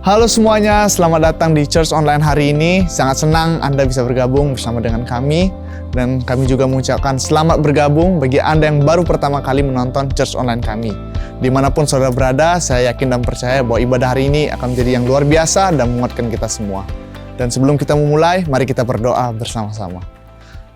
Halo semuanya, selamat datang di Church Online hari ini. Sangat senang Anda bisa bergabung bersama dengan kami. Dan kami juga mengucapkan selamat bergabung bagi Anda yang baru pertama kali menonton Church Online kami. Dimanapun saudara berada, saya yakin dan percaya bahwa ibadah hari ini akan menjadi yang luar biasa dan menguatkan kita semua. Dan sebelum kita memulai, mari kita berdoa bersama-sama.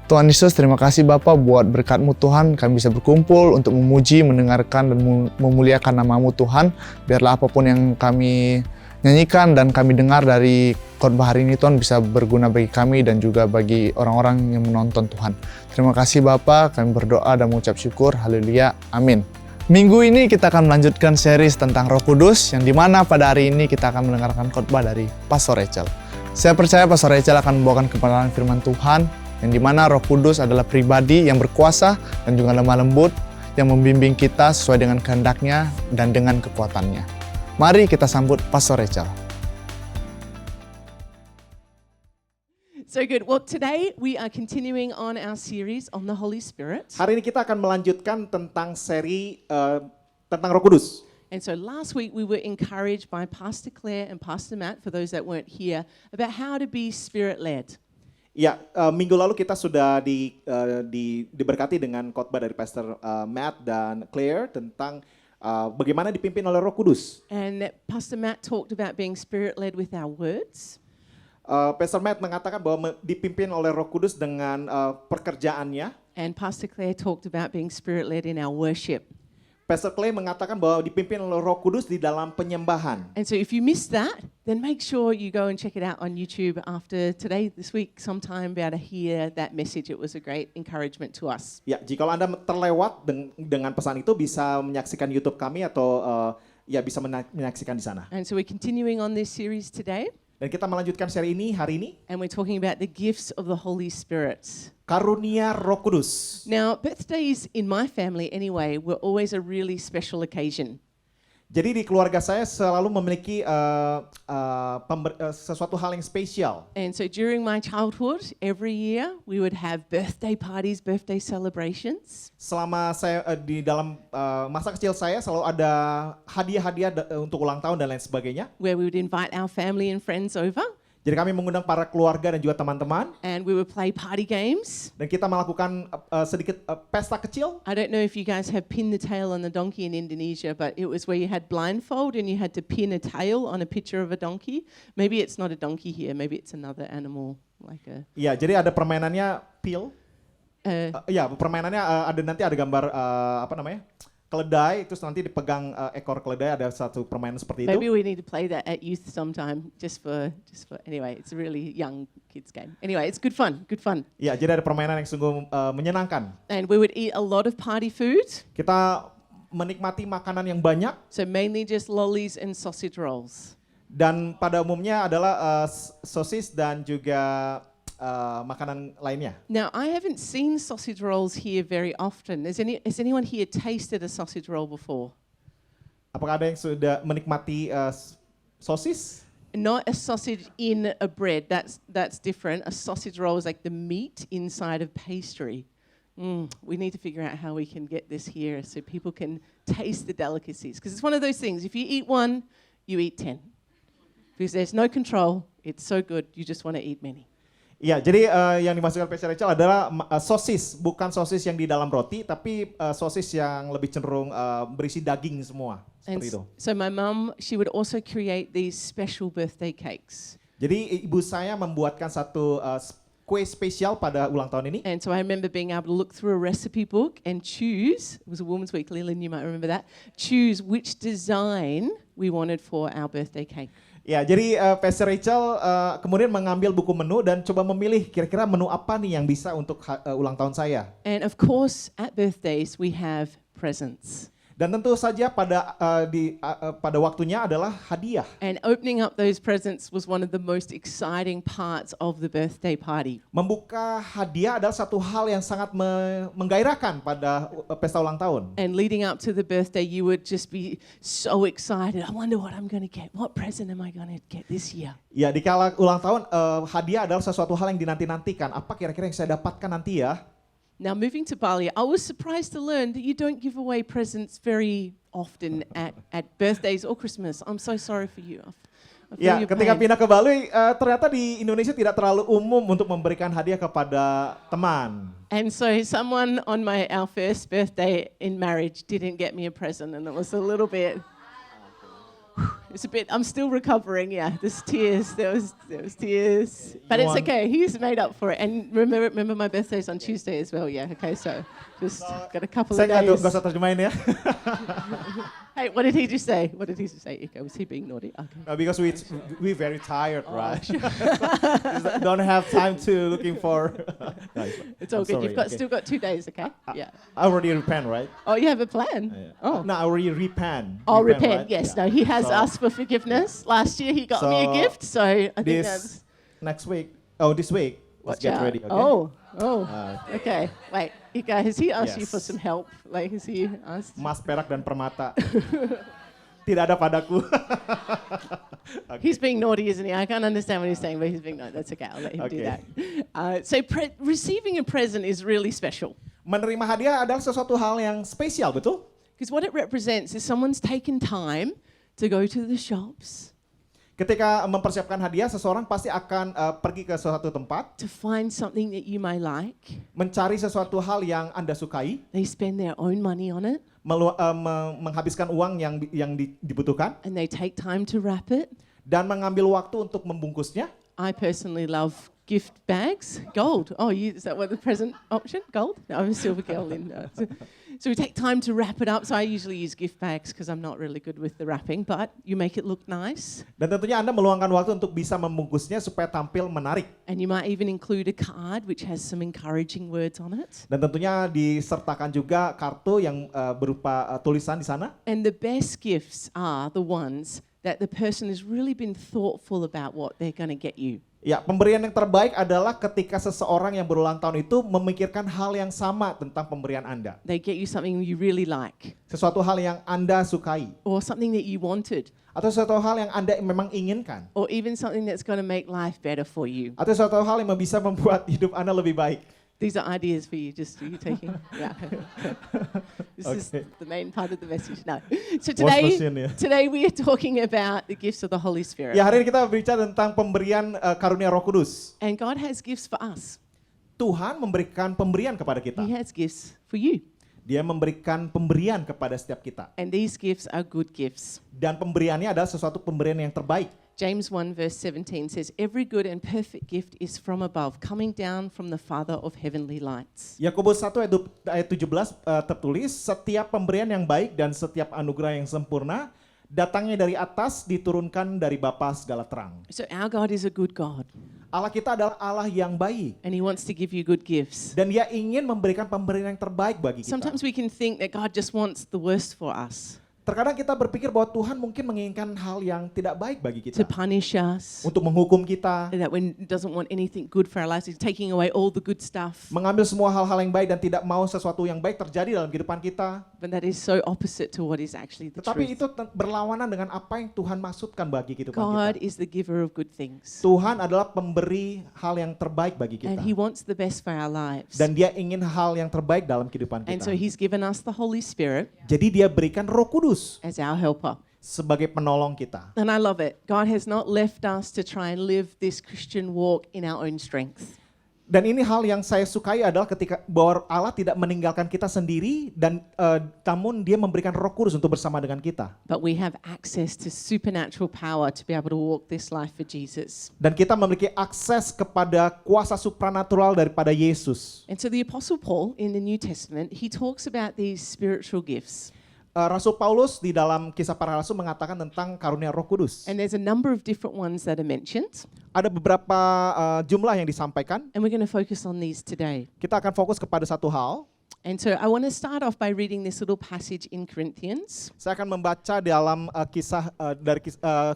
Tuhan Yesus, terima kasih Bapa buat berkat-Mu Tuhan, kami bisa berkumpul untuk memuji, mendengarkan, dan memuliakan nama-Mu Tuhan. Biarlah apapun yang kami nyanyikan dan kami dengar dari khotbah hari ini Tuhan bisa berguna bagi kami dan juga bagi orang-orang yang menonton Tuhan. Terima kasih Bapa, kami berdoa dan mengucap syukur. Haleluya, amin. Minggu ini kita akan melanjutkan series tentang Roh Kudus, yang dimana pada hari ini kita akan mendengarkan khotbah dari Pastor Rachel. Saya percaya Pastor Rachel akan membawakan kebenaran firman Tuhan, yang dimana Roh Kudus adalah pribadi yang berkuasa dan juga lemah lembut, yang membimbing kita sesuai dengan kehendaknya dan dengan kekuatannya. Mari kita sambut Pastor Rachel. So good. Well, today we are continuing on our series on the Holy Spirit. Hari ini kita akan melanjutkan tentang seri tentang Roh Kudus. And so last week we were encouraged by Pastor Claire and Pastor Matt, for those that weren't here, about how to be Spirit-led. Ya, minggu lalu kita sudah diberkati dengan khotbah dari Pastor Matt dan Claire tentang bagaimana dipimpin oleh Roh Kudus. And Pastor Matt talked about being Spirit-led with our words. Pastor Matt mengatakan bahwa dipimpin oleh Roh Kudus dengan pekerjaannya. And Pastor Claire talked about being Spirit-led in our worship. Pastor Clay mengatakan bahwa dipimpin oleh Roh Kudus di dalam penyembahan. And so if you missed that, then make sure you go and check it out on YouTube after today, this week, sometime, be able to hear that message. It was a great encouragement to us. Ya, jika Anda terlewat dengan pesan itu bisa menyaksikan YouTube kami atau ya bisa menyaksikan di sana. And so we're continuing on this series today. Dan kita melanjutkan seri ini hari ini. And we're talking about the gifts of the Holy Spirit. Karunia Roh Kudus. Now, birthdays in my family anyway were always a really special occasion. Jadi di keluarga saya selalu memiliki sesuatu hal yang spesial. And so during my childhood, every year we would have birthday parties, birthday celebrations. Selama saya di dalam masa kecil saya selalu ada hadiah-hadiah untuk ulang tahun dan lain sebagainya. Where we would invite our family and friends over. Jadi kami mengundang para keluarga dan juga teman-teman. And we would play party games. Dan kita melakukan sedikit pesta kecil. I don't know if you guys have pin the tail on the donkey in Indonesia, but it was where you had blindfold and you had to pin a tail on a picture of a donkey. Maybe it's not a donkey here, maybe it's another animal like a. Iya, jadi ada permainannya pil. Ya, permainannya nanti ada gambar apa namanya? Keledai, terus nanti dipegang ekor keledai, ada satu permainan seperti itu. Maybe we need to play that at youth sometime, just for anyway, it's a really young kids game. Anyway, it's good fun. Ya, jadi ada permainan yang sungguh menyenangkan. And we would eat a lot of party food. Kita menikmati makanan yang banyak. So mainly just lollies and sausage rolls. Dan pada umumnya adalah sosis dan juga makanan lainnya. Now, I haven't seen sausage rolls here very often. Has anyone here tasted a sausage roll before? Apakah ada yang sudah menikmati sosis? Not a sausage in a bread. That's different. A sausage roll is like the meat inside of pastry. We need to figure out how we can get this here so people can taste the delicacies. Because it's one of those things. If you eat one, you eat 10. Because there's no control. It's so good. You just want to eat many. Ya, jadi yang dimaksudkan Pastor Rachel adalah sosis, bukan sosis yang di dalam roti, tapi sosis yang lebih cenderung berisi daging semua, seperti itu. So my mum, she would also create these special birthday cakes. Jadi ibu saya membuatkan satu kue spesial pada ulang tahun ini. And so I remember being able to look through a recipe book and choose, it was a Women's Week, Leland, you might remember that, choose which design we wanted for our birthday cake. Ya, jadi Pastor Rachel kemudian mengambil buku menu dan coba memilih kira-kira menu apa nih yang bisa untuk ulang tahun saya. And of course, at birthdays we have presents. Dan tentu saja pada waktunya adalah hadiah. And opening up those presents was one of the most exciting parts of the birthday party. Membuka hadiah adalah satu hal yang sangat menggairahkan pada pesta ulang tahun. And leading up to the birthday, you would just be so excited. I wonder what I'm going to get. What present am I going to get this year? Ya, di kala ulang tahun, hadiah adalah sesuatu hal yang dinanti-nantikan. Apa kira-kira yang saya dapatkan nanti ya? Now, moving to Bali, I was surprised to learn that you don't give away presents very often at birthdays or Christmas. I'm so sorry for you. I feel Ya, your ketika pain. pindah ke Bali, ternyata di Indonesia tidak terlalu umum untuk memberikan hadiah kepada teman. And so someone on our first birthday in marriage didn't get me a present, and it was a little bit. It's a bit. I'm still recovering. Yeah, there's tears. There was tears, but it's want- okay. He's made up for it. And remember my birthday's on Tuesday as well. Yeah. Okay. So just got a couple of Saya days. nggak usah terjemahin ya. Hey, what did he just say? What did he just say? Ika, was he being naughty? Okay. Because we very tired, right? Don't have time to looking for. It's all good. You've still got 2 days. Okay. Yeah. I already repent, right? Oh, you have a plan. Oh. No, I already repent. Oh, repent. right? Yes. Yeah. No, he has So, asked for forgiveness. Last year he got me a So, gift, so I think that's. This next week. This week. Let's Watch get out. ready. Okay? Okay. Wait, Ika, has he asked you for Yes. some help? Like, has he asked? Emas, perak dan permata. Tidak ada padaku. He's being naughty, isn't he? I can't understand what he's saying, but he's being naughty. That's okay. I'll let him do Okay. that. So receiving a present is really special Menerima hadiah adalah sesuatu hal yang spesial, betul? because what it represents is someone's taken time to go to the shops Ketika mempersiapkan hadiah, seseorang pasti akan pergi ke suatu tempat, to find something that you may like. mencari sesuatu hal yang Anda sukai, They spend their own money on it menghabiskan uang yang dibutuhkan, and they take time to wrap it. dan mengambil waktu untuk membungkusnya. I personally love gift bags. Gold. Oh, is that what the present option? Gold? No, I'm a silver girl. So we take time to wrap it up. So I usually use gift bags because I'm not really good with the wrapping, but you make it look nice. Dan tentunya Anda meluangkan waktu untuk bisa membungkusnya supaya tampil menarik. And you might even include a card which has some encouraging words on it. Dan tentunya disertakan juga kartu yang berupa tulisan di sana. And the best gifts are the ones that the person has really been thoughtful about what they're going to get you. Ya, pemberian yang terbaik adalah ketika seseorang yang berulang tahun itu memikirkan hal yang sama tentang pemberian Anda. They get you something you really like Sesuatu hal yang Anda sukai. or something that you wanted Atau sesuatu hal yang Anda memang inginkan. or even something that's going to make life better for you. Atau sesuatu hal yang bisa membuat hidup Anda lebih baik. These are ideas for you, just you taking. Yeah. This is Okay. the main part of the message. No. So machine, yeah. today we are talking about the gifts of the Holy Spirit. Ya, hari ini kita berbicara tentang pemberian karunia Roh Kudus. And God has gifts for us. Tuhan memberikan pemberian kepada kita. He has gifts for you. Dia memberikan pemberian kepada setiap kita. And these gifts are good gifts. Dan pemberiannya adalah sesuatu pemberian yang terbaik. James 1 verse 17 says, "Every good and perfect gift is from above, coming down from the Father of heavenly lights." Yakobus 1 ayat 17 tertulis, setiap pemberian yang baik dan setiap anugerah yang sempurna datangnya dari atas, diturunkan dari Bapa segala terang. So our God is a good God, Allah kita adalah Allah yang baik. and He wants to give you good gifts. Dan dia ingin memberikan pemberian yang terbaik bagi kita. Sometimes we can think that God just wants the worst for us, Terkadang kita berpikir bahwa Tuhan mungkin menginginkan hal yang tidak baik bagi to kita. punish us, Untuk menghukum kita, that when He doesn't want anything good for our lives, He's taking away all the good stuff. mengambil semua hal-hal yang baik dan tidak mau sesuatu yang baik terjadi dalam kehidupan kita. But that is so opposite to what is actually the Tetapi truth. itu berlawanan dengan apa yang Tuhan maksudkan bagi kehidupan God kita. is the giver of good things, Tuhan adalah pemberi hal yang terbaik bagi kita. and He wants the best for our lives. Dan dia ingin hal yang terbaik dalam kehidupan And so kita. He's given us the Holy Spirit Jadi dia berikan Roh Kudus as our helper. sebagai penolong kita. And I love it. God has not left us to try and live this Christian walk in our own strength. Dan ini hal yang saya sukai adalah ketika bahwa Allah tidak meninggalkan kita sendiri dan namun dia memberikan Roh Kudus untuk bersama dengan kita. But we have access to supernatural power to be able to walk this life for Jesus. Dan kita memiliki akses kepada kuasa supranatural daripada Yesus. And so the Apostle Paul in the New Testament, he talks about these spiritual gifts. Rasul Paulus di dalam Kisah Para Rasul mengatakan tentang karunia Roh Kudus. And there's a number of different ones that are mentioned. Ada beberapa jumlah yang disampaikan. And we're going to focus on these today. Kita akan fokus kepada satu hal. And so I want to start off by reading this little passage in Corinthians Saya akan membaca dalam kisah dari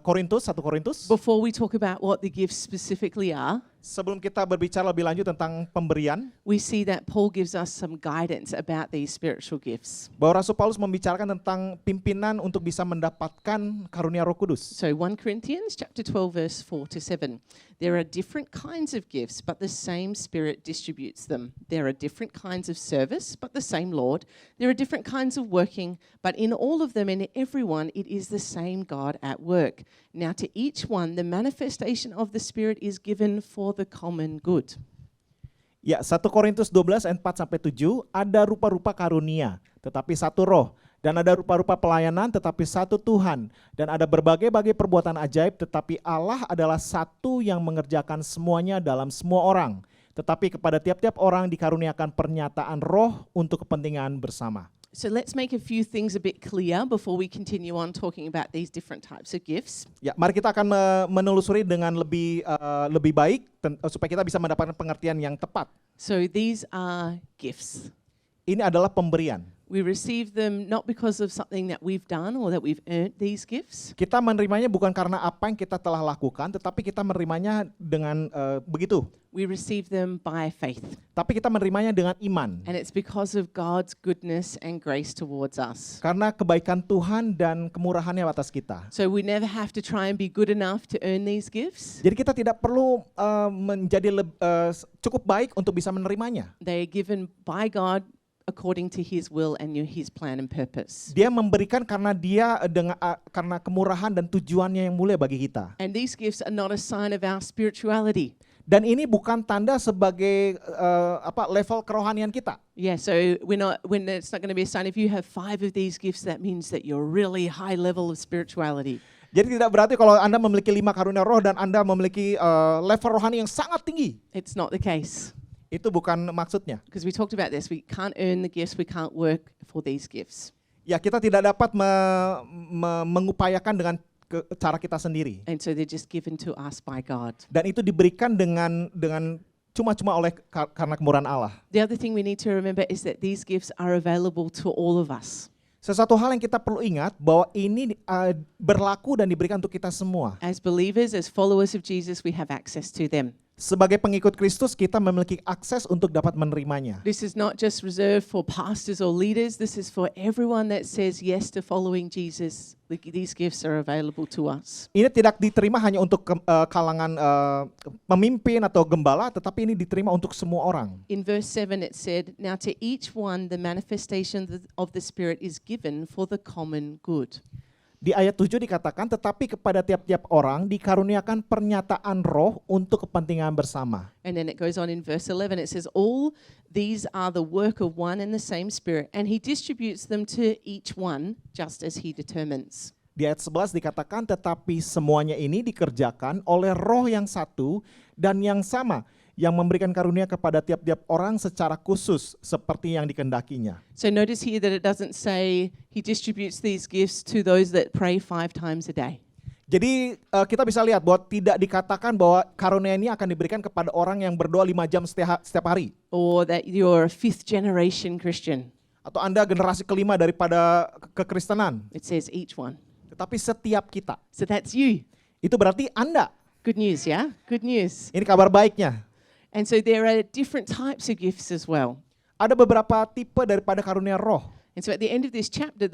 Korintus, 1 Korintus. before we talk about what the gifts specifically are. Sebelum kita berbicara lebih lanjut tentang pemberian, we see that Paul gives us some guidance about these spiritual gifts. bahwa Rasul Paulus membicarakan tentang pimpinan untuk bisa mendapatkan karunia Roh Kudus. So 1 Corinthians chapter 12 verse 4 to 7. There are different kinds of gifts, but the same Spirit distributes them. There are different kinds of service, but the same Lord. There are different kinds of working, but in all of them and everyone it is the same God at work. Now to each one the manifestation of the Spirit is given for the common good. Ya, 1 Korintus 12 ayat 4 sampai 7, ada rupa-rupa karunia, tetapi satu roh, dan ada rupa-rupa pelayanan tetapi satu Tuhan, dan ada berbagai-bagai perbuatan ajaib, tetapi Allah adalah satu yang mengerjakan semuanya dalam semua orang. Tetapi kepada tiap-tiap orang dikaruniakan pernyataan roh untuk kepentingan bersama. So let's make a few things a bit clear before we continue on talking about these different types of gifts. Ya, mari kita akan menelusuri dengan lebih baik supaya kita bisa mendapatkan pengertian yang tepat. So these are gifts. Ini adalah pemberian. We receive them not because of something that we've done or that we've earned these gifts. Kita menerimanya bukan karena apa yang kita telah lakukan, tetapi kita menerimanya dengan begitu. We receive them by faith. Tapi kita menerimanya dengan iman. And it's because of God's goodness and grace towards us. Karena kebaikan Tuhan dan kemurahannya atas kita. So we never have to try and be good enough to earn these gifts. Jadi kita tidak perlu menjadi cukup baik untuk bisa menerimanya. They are given by God according to His will and His plan and purpose. Dia memberikan karena karena kemurahan dan tujuannya yang mulia bagi kita. And these gifts are not a sign of our spirituality. Dan ini bukan tanda sebagai level kerohanian kita. Yeah, so it's not going to be a sign if you have 5 of these gifts, that means that you're really high level of spirituality. Jadi tidak berarti kalau Anda memiliki 5 karunia roh dan Anda memiliki level rohani yang sangat tinggi. It's not the case. Itu bukan maksudnya. Because we talked about this, we can't earn the gifts, we can't work for these gifts. Ya, kita tidak dapat mengupayakan dengan cara kita sendiri. And so they're just given to us by God. Dan itu diberikan dengan cuma-cuma karena kemurahan Allah. The other thing we need to remember is that these gifts are available to all of us. Sesuatu hal yang kita perlu ingat bahwa ini berlaku dan diberikan untuk kita semua. As believers, as followers of Jesus, we have access to them. Sebagai pengikut Kristus, kita memiliki akses untuk dapat menerimanya. This is not just reserved for pastors or leaders. This is for everyone that says yes to following Jesus. These gifts are available to us. Ini tidak diterima hanya untuk kalangan pemimpin atau gembala, tetapi ini diterima untuk semua orang. In verse 7 it said, "Now to each one the manifestation of the Spirit is given for the common good." Di ayat 7 dikatakan, tetapi kepada tiap-tiap orang dikaruniakan pernyataan roh untuk kepentingan bersama. And then it goes on in verse 11, it says, "All these are the work of one and the same Spirit, and He distributes them to each one just as He determines." Di ayat 11 dikatakan, tetapi semuanya ini dikerjakan oleh roh yang satu dan yang sama, yang memberikan karunia kepada tiap-tiap orang secara khusus seperti yang dikendakinya. So notice here that it doesn't say He distributes these gifts to those that pray 5 times a day. Jadi kita bisa lihat bahwa tidak dikatakan bahwa karunia ini akan diberikan kepada orang yang berdoa 5 jam setiap hari. Or that you're a 5th generation Christian. Atau Anda generasi kelima daripada kekristenan. It says each one. Tetapi setiap kita. So that's you. Itu berarti Anda. Good news, yeah? Good news. Ini kabar baiknya. And so there are different types of gifts as well. Ada beberapa tipe daripada karunia roh. And so at the end of this chapter,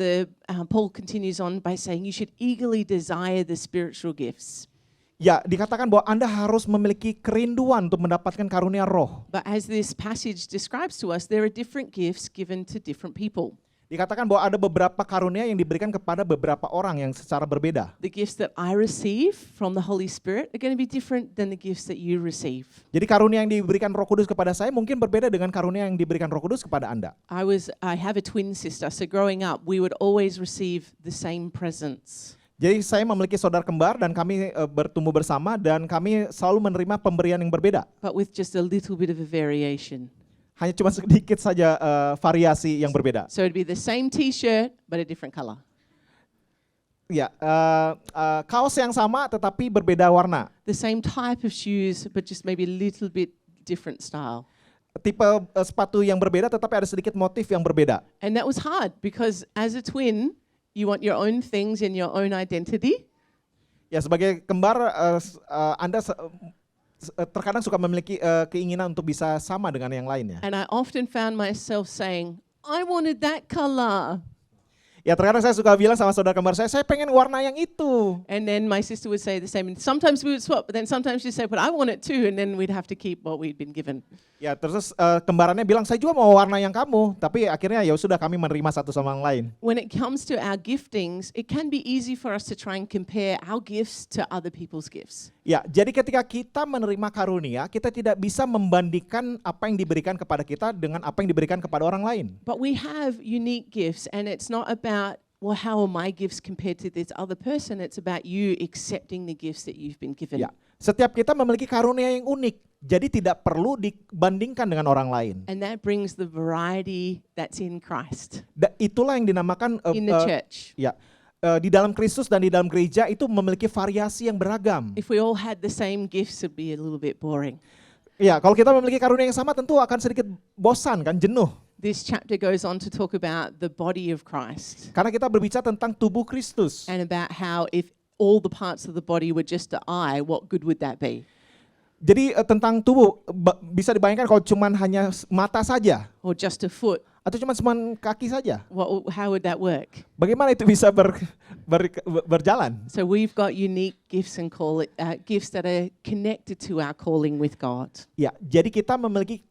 Paul continues on by saying you should eagerly desire the spiritual gifts. Ya, dikatakan bahwa Anda harus memiliki kerinduan untuk mendapatkan karunia roh. But as this passage describes to us, there are different gifts given to different people. Dikatakan bahwa ada beberapa karunia yang diberikan kepada beberapa orang yang secara berbeda. The gifts that I receive from the Holy Spirit are going to be different than the gifts that you receive. Jadi karunia yang diberikan Roh Kudus kepada saya mungkin berbeda dengan karunia yang diberikan Roh Kudus kepada Anda. I have a twin sister, so growing up we would always receive the same presents. Jadi saya memiliki saudara kembar dan kami bertumbuh bersama dan kami selalu menerima pemberian yang berbeda. But with just a little bit of a variation. Hanya cuma sedikit saja variasi yang berbeda. So it'd be the same T-shirt but a different color. Ya, kaos yang sama tetapi berbeda warna. The same type of shoes but just maybe a little bit different style. Tipe sepatu yang berbeda tetapi ada sedikit motif yang berbeda. And that was hard because as a twin, you want your own things and your own identity. Ya, sebagai kembar Anda terkadang suka memiliki keinginan untuk bisa sama dengan yang lainnya. And I often found myself saying, I wanted that color. Ya terkadang saya suka bilang sama saudara kembar saya pengen warna yang itu. And then my sister would say the same. And sometimes we would swap, but then sometimes she'd say, but I want it too. And then we'd have to keep what we'd been given. Ya terus kembarannya bilang saya juga mau warna yang kamu, tapi akhirnya ya sudah kami menerima satu sama yang lain. When it comes to our giftings, it can be easy for us to try and compare our gifts to other people's gifts. Ya, jadi ketika kita menerima karunia, kita tidak bisa membandingkan apa yang diberikan kepada kita dengan apa yang diberikan kepada orang lain. But we have unique gifts, and it's not about, well, how are my gifts compared to this other person? It's about you accepting the gifts that you've been given. Ya, setiap kita memiliki karunia yang unik, jadi tidak perlu dibandingkan dengan orang lain. And that brings the variety that's in Christ, Itulah yang dinamakan in the church. ya, di dalam Kristus dan di dalam gereja itu memiliki variasi yang beragam. If we all had the same gifts, it'd be a little bit boring. Ya, kalau kita memiliki karunia yang sama tentu akan sedikit bosan kan, jenuh. This chapter goes on to talk about the body of Christ Karena kita berbicara tentang tubuh Kristus. and about how if all the parts of the body were just the eye, what good would that be? Jadi tentang tubuh bisa dibayangkan kalau cuman hanya mata saja Or just a foot? atau cuman kaki saja. How would that work? Bagaimana itu bisa berjalan? So we've got unique gifts and gifts that are connected to our calling with God. Ya, jadi kita memiliki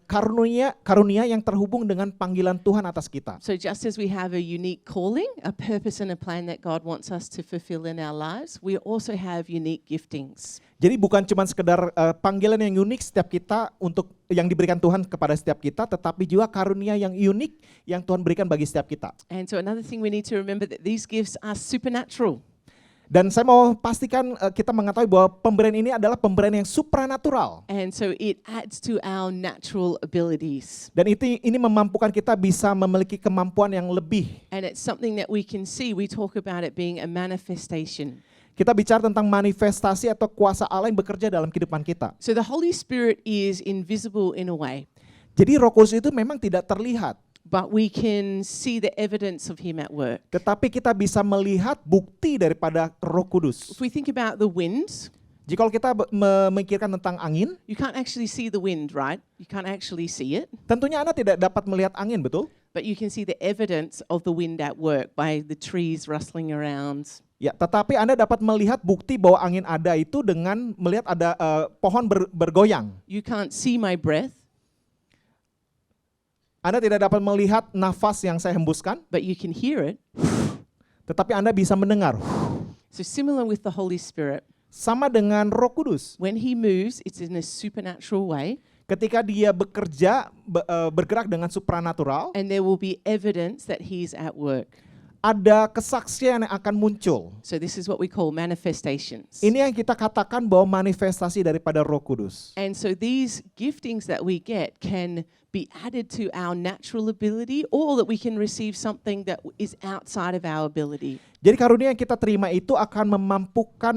karunia yang terhubung dengan panggilan Tuhan atas kita. So just as we have a unique calling, a purpose and a plan that God wants us to fulfill in our lives, we also have unique giftings. Jadi bukan cuma sekedar panggilan yang unik setiap kita untuk yang diberikan Tuhan kepada setiap kita, tetapi juga karunia yang unik yang Tuhan berikan bagi setiap kita. And so another thing we need to remember that these gifts are supernatural. Dan saya mau pastikan kita mengetahui bahwa pemberian ini adalah pemberian yang supranatural. And so it adds to our natural abilities. Dan ini memampukan kita bisa memiliki kemampuan yang lebih. And it's something that we can see. We talk about it being a manifestation. Kita bicara tentang manifestasi atau kuasa Allah yang bekerja dalam kehidupan kita. So the Holy Spirit is invisible in a way, Jadi Roh Kudus itu memang tidak terlihat, but we can see the evidence of Him at work. tetapi kita bisa melihat bukti daripada Roh Kudus. If we think about the wind, Jika kita memikirkan tentang angin, you can't actually see the wind, right? You can't actually see it, tentunya Anda tidak dapat melihat angin, betul? but you can see the evidence of the wind at work by the trees rustling around. Ya, tetapi Anda dapat melihat bukti bahwa angin ada itu dengan melihat ada pohon bergoyang. You can't see my breath, Anda tidak dapat melihat nafas yang saya hembuskan, but you can hear it. tetapi Anda bisa mendengar. So similar with the Holy Spirit, Sama dengan Roh Kudus. when He moves, it's in a supernatural way, Ketika dia bekerja, bergerak dengan supranatural, and there will be evidence that He's at work. ada kesaksian yang akan muncul. So this is what we call manifestations. Ini yang kita katakan bahwa manifestasi daripada Roh Kudus. And so these giftings that we get can be added to our natural ability, or that we can receive something that is outside of our ability. Jadi karunia yang kita terima itu akan memampukan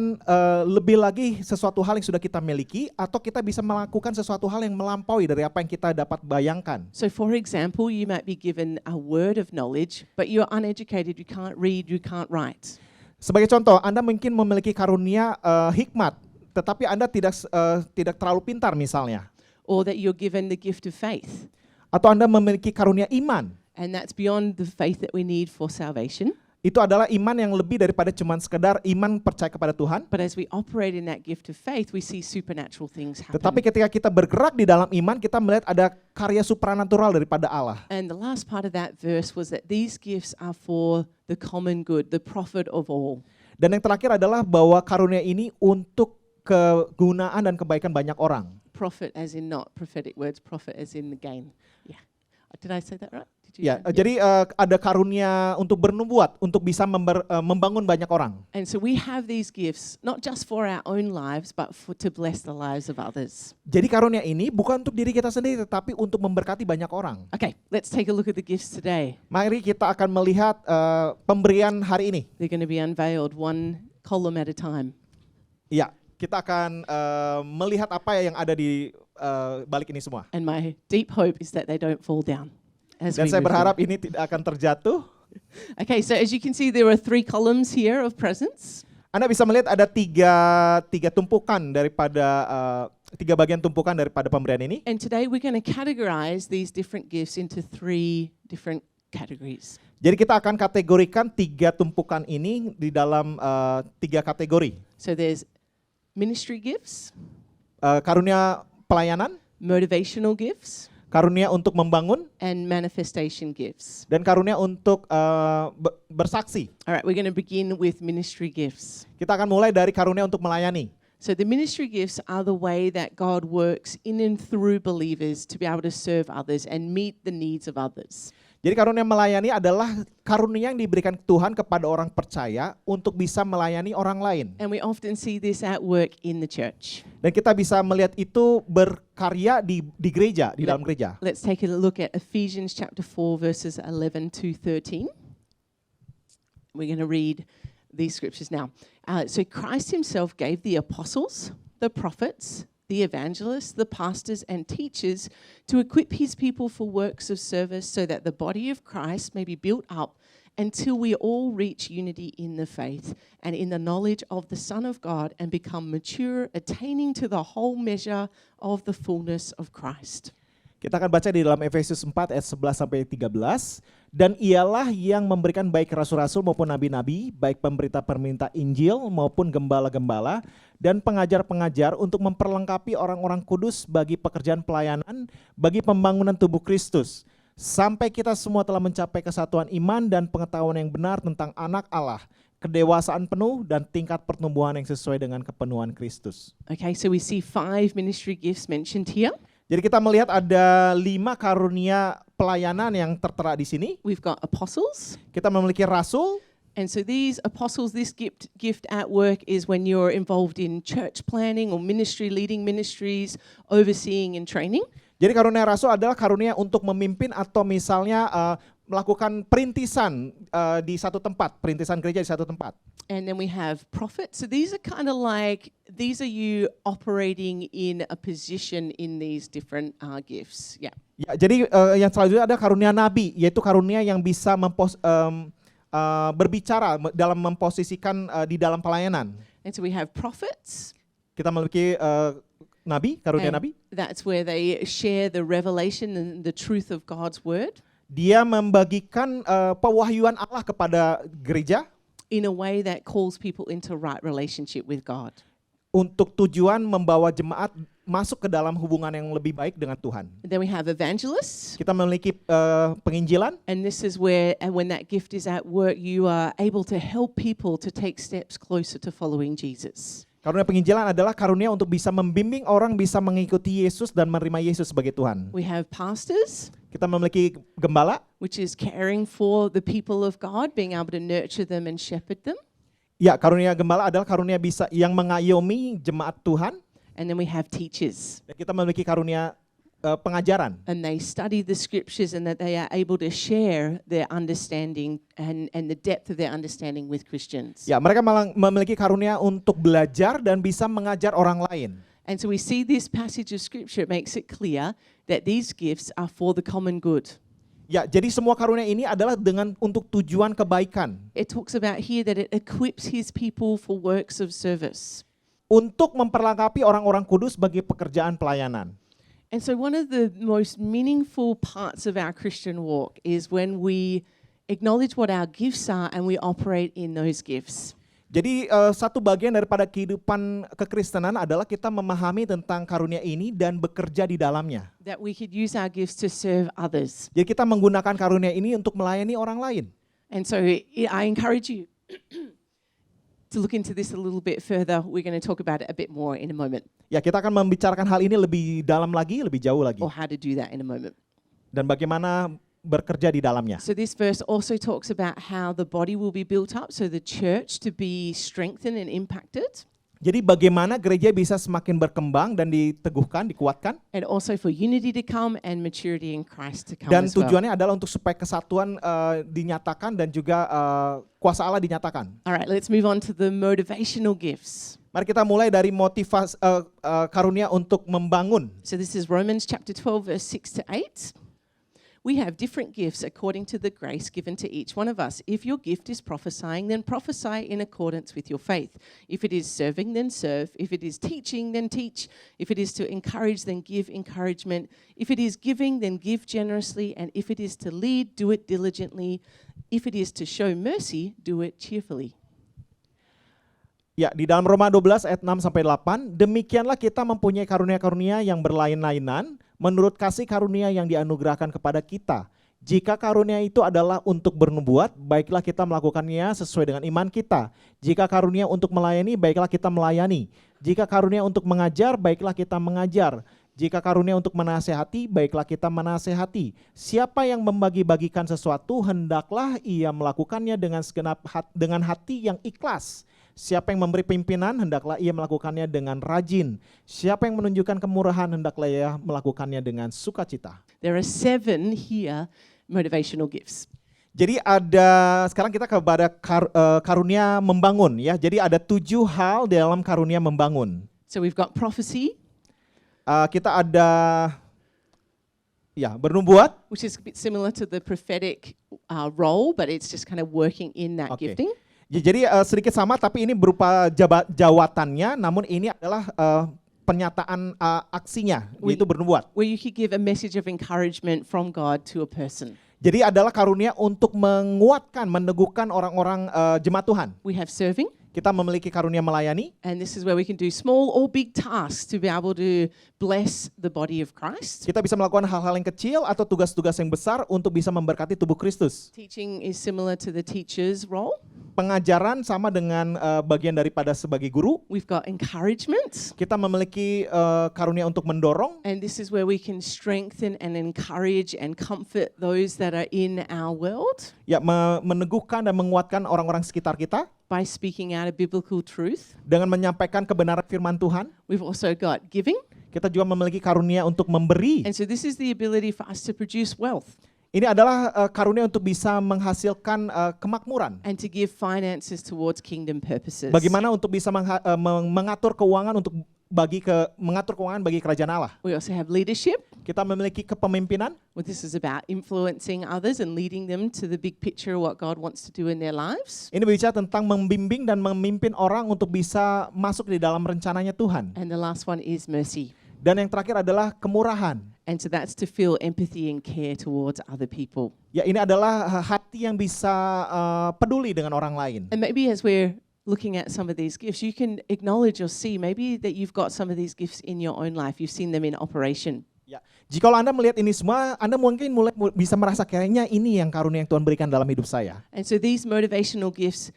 lebih lagi sesuatu hal yang sudah kita miliki, atau kita bisa melakukan sesuatu hal yang melampaui dari apa yang kita dapat bayangkan. So for example, you might be given a word of knowledge, but you're uneducated, you can't read, you can't write. Sebagai contoh, Anda mungkin memiliki karunia hikmat, tetapi Anda tidak terlalu pintar misalnya. Or that you're given the gift of faith, Atau Anda memiliki karunia iman. and that's beyond the faith that we need for salvation. Itu adalah iman yang lebih daripada cuman sekedar iman percaya kepada Tuhan. But as we operate in that gift of faith, we see supernatural things happen. Tetapi ketika kita bergerak di dalam iman, kita melihat ada karya supranatural daripada Allah. And the last part of that verse was that these gifts are for the common good, the profit of all. Dan yang terakhir adalah bahwa karunia ini untuk kegunaan dan kebaikan banyak orang. Profit as in not prophetic words, profit as in the gain. Yeah. Did I say that right? Did you Ya, say- jadi ada karunia untuk bernubuat, untuk bisa membangun banyak orang. And so we have these gifts, not just for our own lives, but to bless the lives of others. Jadi karunia ini bukan untuk diri kita sendiri, tetapi untuk memberkati banyak orang. Okay, let's take a look at the gifts today. Mari kita akan melihat pemberian hari ini. They're going to be unveiled one column at a time. Ya, kita akan melihat apa yang ada di balik ini semua. And my deep hope is that they don't fall down. As Dan we saya move berharap forward. ini tidak akan terjatuh. Okay, so as you can see, there are 3 columns here of presents. Anda bisa melihat ada tiga tumpukan daripada tiga bagian tumpukan daripada pemberian ini. And today we're going to categorize these different gifts into 3 different categories. Jadi kita akan kategorikan tiga tumpukan ini di dalam 3 kategori. So there's ministry gifts, Karunia pelayanan, motivational gifts, karunia untuk membangun, and manifestation gifts. dan karunia untuk bersaksi. All right, we're going to begin with ministry gifts. Kita akan mulai dari karunia untuk melayani. So the ministry gifts are the way that God works in and through believers to be able to serve others and meet the needs of others. Jadi karunia melayani adalah karunia yang diberikan Tuhan kepada orang percaya untuk bisa melayani orang lain. And we often see this at work in the church. Dan kita bisa melihat itu berkarya di gereja, di dalam gereja. Let's take a look at Ephesians chapter 4 verses 11 to 13. We're going to read these scriptures now. So Christ himself gave the apostles, the prophets, the evangelists, the pastors and teachers to equip his people for works of service so that the body of Christ may be built up until we all reach unity in the faith and in the knowledge of the Son of God and become mature, attaining to the whole measure of the fullness of Christ. Kita akan baca di dalam Efesus 4 ayat 11 sampai 13. Dan ialah yang memberikan baik rasul-rasul maupun nabi-nabi, baik pemberita-pemberita Injil maupun gembala-gembala dan pengajar-pengajar untuk memperlengkapi orang-orang kudus bagi pekerjaan pelayanan, bagi pembangunan tubuh Kristus. Sampai kita semua telah mencapai kesatuan iman dan pengetahuan yang benar tentang anak Allah, kedewasaan penuh dan tingkat pertumbuhan yang sesuai dengan kepenuhan Kristus. Okay, so we see 5 ministry gifts mentioned here. Jadi kita melihat ada 5 karunia pelayanan yang tertera di sini. We've got apostles. Kita memiliki rasul. And so these apostles, this gift at work is when you're involved in church planning or ministry, leading ministries, overseeing and training. Jadi karunia rasul adalah karunia untuk memimpin atau misalnya melakukan perintisan di satu tempat, perintisan gereja di satu tempat. And then we have prophets. So these are kind of like, these are you operating in a position in these different gifts. Yeah. Ya, jadi yang selanjutnya ada karunia nabi, yaitu karunia yang bisa berbicara dalam memposisikan di dalam pelayanan. And so we have prophets. Kita memiliki nabi, karunia and nabi. That's where they share the revelation and the truth of God's word. Dia membagikan pewahyuan Allah kepada gereja in a way that calls people into right relationship with God. Untuk tujuan membawa jemaat masuk ke dalam hubungan yang lebih baik dengan Tuhan. Then we have evangelists. Kita memiliki penginjilan. And this is where, and when that gift is at work, you are able to help people to take steps closer to following Jesus. Karunia penginjilan adalah karunia untuk bisa membimbing orang bisa mengikuti Yesus dan menerima Yesus sebagai Tuhan. We have pastors. Kita memiliki gembala, which is caring for the people of God, being able to nurture them and shepherd them. Ya, karunia gembala adalah karunia bisa yang mengayomi jemaat Tuhan. And then we have teachers. Dan kita memiliki karunia pengajaran. And they study the scriptures and that they are able to share their understanding and the depth of their understanding with Christians. Ya, mereka memiliki karunia untuk belajar dan bisa mengajar orang lain. And so we see this passage of scripture, it makes it clear that these gifts are for the common good. Ya, jadi semua karunia ini adalah untuk tujuan kebaikan. It talks about here that it equips his people for works of service. Untuk memperlengkapi orang-orang kudus bagi pekerjaan pelayanan. And so one of the most meaningful parts of our Christian walk is when we acknowledge what our gifts are and we operate in those gifts. Jadi satu bagian daripada kehidupan kekristenan adalah kita memahami tentang karunia ini dan bekerja di dalamnya. That we could use our gifts to serve others. Jadi kita menggunakan karunia ini untuk melayani orang lain. And so I encourage you to look into this a little bit further. We're going to talk about it a bit more in a moment. Ya, kita akan membicarakan hal ini lebih dalam lagi, lebih jauh lagi. Or how to do that in a moment. Dan bagaimana bekerja di dalamnya. So this verse also talks about how the body will be built up, so the church to be strengthened and impacted. Jadi bagaimana gereja bisa semakin berkembang dan diteguhkan, dikuatkan. And also for unity to come and maturity in Christ to come Dan as well. tujuannya adalah untuk supaya kesatuan dinyatakan dan juga kuasa Allah dinyatakan. All right, let's move on to the motivational gifts. Mari kita mulai dari motivasi karunia untuk membangun. So this is Romans chapter 12 verse 6 to 8. We have different gifts according to the grace given to each one of us. If your gift is prophesying, then prophesy in accordance with your faith. If it is serving, then serve. If it is teaching, then teach. If it is to encourage, then give encouragement. If it is giving, then give generously. And if it is to lead, do it diligently. If it is to show mercy, do it cheerfully. Ya, di dalam Roma 12 ayat 6 sampai 8, demikianlah kita mempunyai karunia-karunia yang berlain-lainan menurut kasih karunia yang dianugerahkan kepada kita. Jika karunia itu adalah untuk bernubuat, baiklah kita melakukannya sesuai dengan iman kita. Jika karunia untuk melayani, baiklah kita melayani. Jika karunia untuk mengajar, baiklah kita mengajar. Jika karunia untuk menasehati, baiklah kita menasehati. Siapa yang membagi-bagikan sesuatu, hendaklah ia melakukannya dengan hati yang ikhlas. Siapa yang memberi pimpinan, hendaklah ia melakukannya dengan rajin. Siapa yang menunjukkan kemurahan, hendaklah ia melakukannya dengan sukacita. There are 7 here motivational gifts. Jadi sekarang kita kepada karunia membangun ya. Jadi ada 7 hal dalam karunia membangun. So we've got prophecy, Kita ada bernubuat. which is a bit similar to the prophetic role, but it's just kind of working in that Oke. gifting. Jadi sedikit sama tapi ini berupa jawatannya, namun ini adalah pernyataan aksinya, yaitu bernubuat. Where you could give a message of encouragement from God to a person. Jadi adalah karunia untuk menguatkan, meneguhkan orang-orang jemaat Tuhan. We have serving, Kita memiliki karunia melayani, and this is where we can do small or big tasks to be able to bless the body of Christ. kita bisa melakukan hal-hal yang kecil atau tugas-tugas yang besar untuk bisa memberkati tubuh Kristus. Teaching is similar to the teacher's role. Pengajaran sama dengan bagian daripada sebagai guru. We've got encouragement, Kita memiliki karunia untuk mendorong. and this is where we can strengthen and encourage and comfort those that are in our world Ya, meneguhkan dan menguatkan orang-orang sekitar kita by speaking out a biblical truth. dengan menyampaikan kebenaran firman Tuhan. We've also got giving, Kita juga memiliki karunia untuk memberi. and so this is the ability for us to produce wealth Ini adalah karunia untuk bisa menghasilkan kemakmuran. and to give finances towards kingdom purposes. Bagaimana untuk bisa mengatur keuangan mengatur keuangan bagi kerajaan Allah. We also have leadership. Kita memiliki kepemimpinan. Well, this is about influencing others and leading them to the big picture of what God wants to do in their lives. Ini bicara tentang membimbing dan memimpin orang untuk bisa masuk di dalam rencananya Tuhan. And the last one is mercy. Dan yang terakhir adalah kemurahan. And so that's to feel empathy and care towards other people. Ya, ini adalah hati yang bisa peduli dengan orang lain. And maybe as we're looking at some of these gifts, you can acknowledge or see maybe that you've got some of these gifts in your own life. You've seen them in operation. Ya, jika Anda melihat ini semua, Anda mungkin mulai bisa merasa kayaknya ini yang karunia yang Tuhan berikan dalam hidup saya. And so these motivational gifts,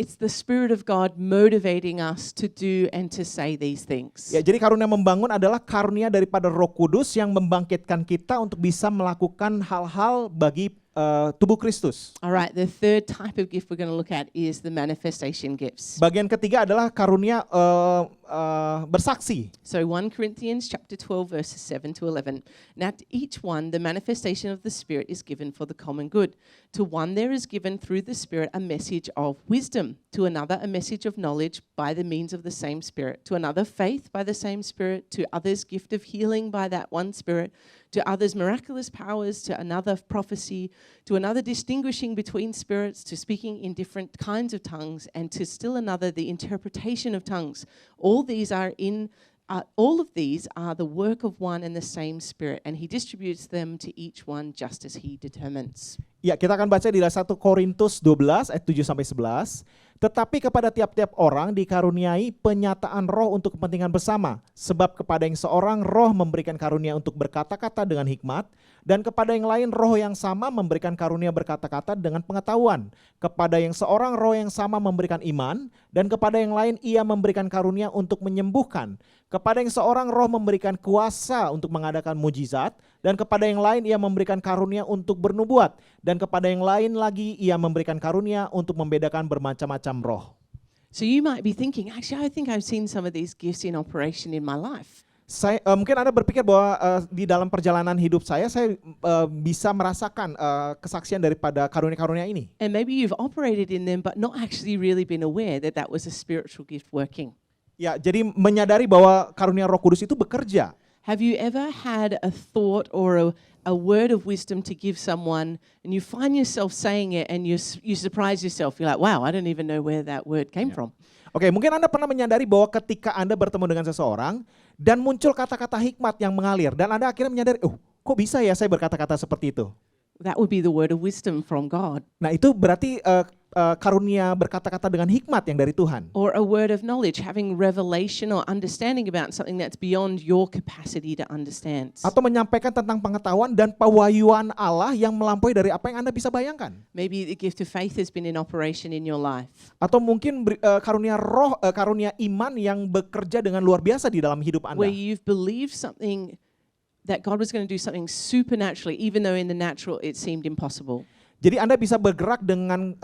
it's the Spirit of God motivating us to do and to say these things. Ya, jadi karunia membangun adalah karunia daripada Roh Kudus yang membangkitkan kita untuk bisa melakukan hal-hal bagi tubuh Kristus. All right, the third type of gift we're going to look at is the manifestation gifts. Bagian ketiga adalah karunia bersaksi. So 1 Corinthians chapter 12 verses 7 to 11. Now to each one the manifestation of the Spirit is given for the common good. To one there is given through the Spirit a message of wisdom, to another a message of knowledge by the means of the same Spirit, to another faith by the same Spirit, to others gift of healing by that one Spirit, to others miraculous powers, to another prophecy, to another distinguishing between spirits, to speaking in different kinds of tongues, and to still another the interpretation of tongues. All of these are the work of one and the same Spirit, and He distributes them to each one just as He determines. Ya, kita akan baca di 1 Korintus 12 ayat 7 sampai 11. Tetapi kepada tiap-tiap orang dikaruniai penyataan roh untuk kepentingan bersama. Sebab kepada yang seorang roh memberikan karunia untuk berkata-kata dengan hikmat, dan kepada yang lain roh yang sama memberikan karunia berkata-kata dengan pengetahuan. Kepada yang seorang roh yang sama memberikan iman, dan kepada yang lain ia memberikan karunia untuk menyembuhkan. Kepada yang seorang roh memberikan kuasa untuk mengadakan mujizat, dan kepada yang lain ia memberikan karunia untuk bernubuat, dan kepada yang lain lagi ia memberikan karunia untuk membedakan bermacam-macam roh. So you might be thinking, actually, I think I've seen some of these gifts in operation in my life. Mungkin Anda berpikir bahwa di dalam perjalanan hidup saya bisa merasakan kesaksian daripada karunia-karunia ini. And maybe you've operated in them, but not actually really been aware that that was a spiritual gift working. Ya, jadi menyadari bahwa karunia Roh Kudus itu bekerja. Have you ever had a thought or a word of wisdom to give someone and you find yourself saying it and you surprise yourself? You're like, wow, I don't even know where that word came from. Oke, mungkin Anda pernah menyadari bahwa ketika Anda bertemu dengan seseorang dan muncul kata-kata hikmat yang mengalir dan Anda akhirnya menyadari, oh kok bisa ya saya berkata-kata seperti itu? That would be the word of wisdom from God. Nah itu berarti karunia berkata-kata dengan hikmat yang dari Tuhan. Or a word of knowledge, having revelation or understanding about something that's beyond your capacity to understand. Atau menyampaikan tentang pengetahuan dan pewahyuan Allah yang melampaui dari apa yang Anda bisa bayangkan. Maybe the gift of faith has been in operation in your life. Atau mungkin karunia roh, karunia iman yang bekerja dengan luar biasa di dalam hidup Anda. Where you've believed something that God was going to do something supernaturally, even though in the natural it seemed impossible. Jadi Anda bisa bergerak dengan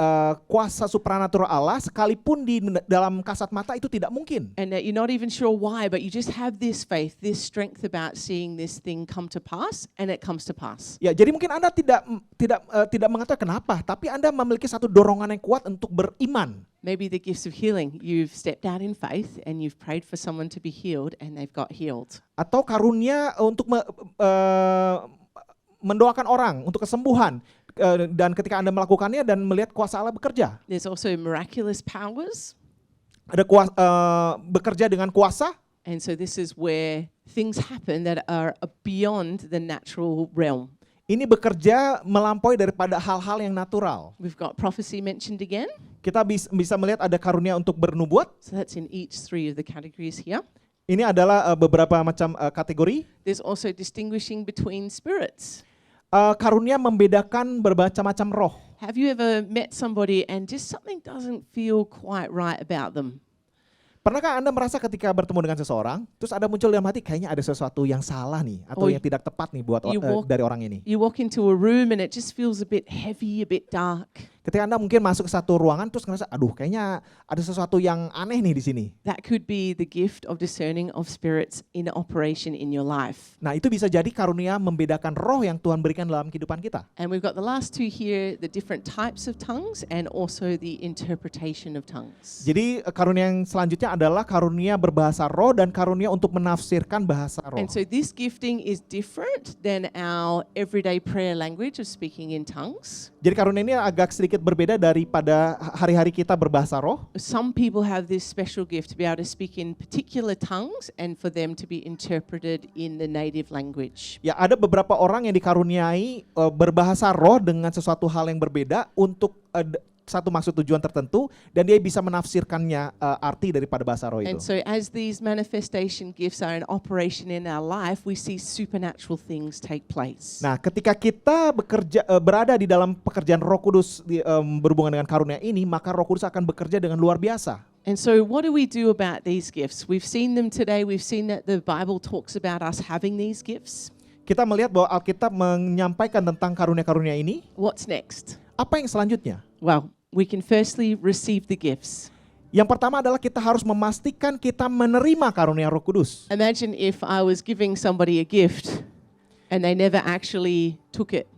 kuasa supranatural Allah sekalipun di dalam kasat mata itu tidak mungkin. And that you're not even sure why, but you just have this faith, this strength about seeing this thing come to pass, and it comes to pass. Ya, jadi mungkin Anda tidak mengetahui kenapa, tapi Anda memiliki satu dorongan yang kuat untuk beriman. Maybe the gifts of healing. You've stepped out in faith and you've prayed for someone to be healed and they've got healed. Atau karunia untuk mendoakan orang untuk kesembuhan. Dan ketika Anda melakukannya dan melihat kuasa Allah bekerja. There's also miraculous powers. Ada bekerja dengan kuasa. And so this is where things happen that are beyond the natural realm. Ini bekerja melampaui daripada hal-hal yang natural. We've got prophecy mentioned again. Kita bisa melihat ada karunia untuk bernubuat. So that's in each three of the categories here. Ini adalah beberapa macam kategori. There's also distinguishing between spirits. Karunia membedakan bermacam-macam roh. Have you ever met somebody and just something doesn't feel quite right about them? Pernahkah Anda merasa ketika bertemu dengan seseorang, terus Anda muncul dalam hati kayaknya ada sesuatu yang salah nih, atau yang tidak tepat nih buat dari orang ini? You walk into a room and it just feels a bit heavy, a bit dark. Ketika Anda mungkin masuk ke satu ruangan terus ngerasa, aduh kayaknya ada sesuatu yang aneh nih di sini. That could be the gift of discerning of spirits in operation in your life. Nah itu bisa jadi karunia membedakan roh yang Tuhan berikan dalam kehidupan kita. And we've got the last two here, the different types of tongues and also the interpretation of tongues. Jadi karunia yang selanjutnya adalah karunia berbahasa roh dan karunia untuk menafsirkan bahasa roh. And so this gifting is different than our everyday prayer language of speaking in tongues. Jadi karunia ini agak sedikit berbeda daripada hari-hari kita berbahasa roh. Some people have this special gift to be able to speak in particular tongues and for them to be interpreted in the native language. Ya, ada beberapa orang yang dikaruniai berbahasa roh dengan sesuatu hal yang berbeda untuk satu maksud tujuan tertentu dan dia bisa menafsirkannya arti daripada bahasa roh itu. And so as these manifestation gifts are in operation in our life, we see supernatural things take place. Nah, ketika kita berada di dalam pekerjaan Roh Kudus berhubungan dengan karunia ini, maka Roh Kudus akan bekerja dengan luar biasa. And so what do we do about these gifts? We've seen them today. We've seen that the Bible talks about us having these gifts. Kita melihat bahwa Alkitab menyampaikan tentang karunia-karunia ini. What's next? Apa yang selanjutnya? Well, we can firstly receive the gifts. Yang pertama adalah kita harus memastikan kita menerima karunia Roh Kudus. Imagine if I was giving somebody a gift and they never actually took it.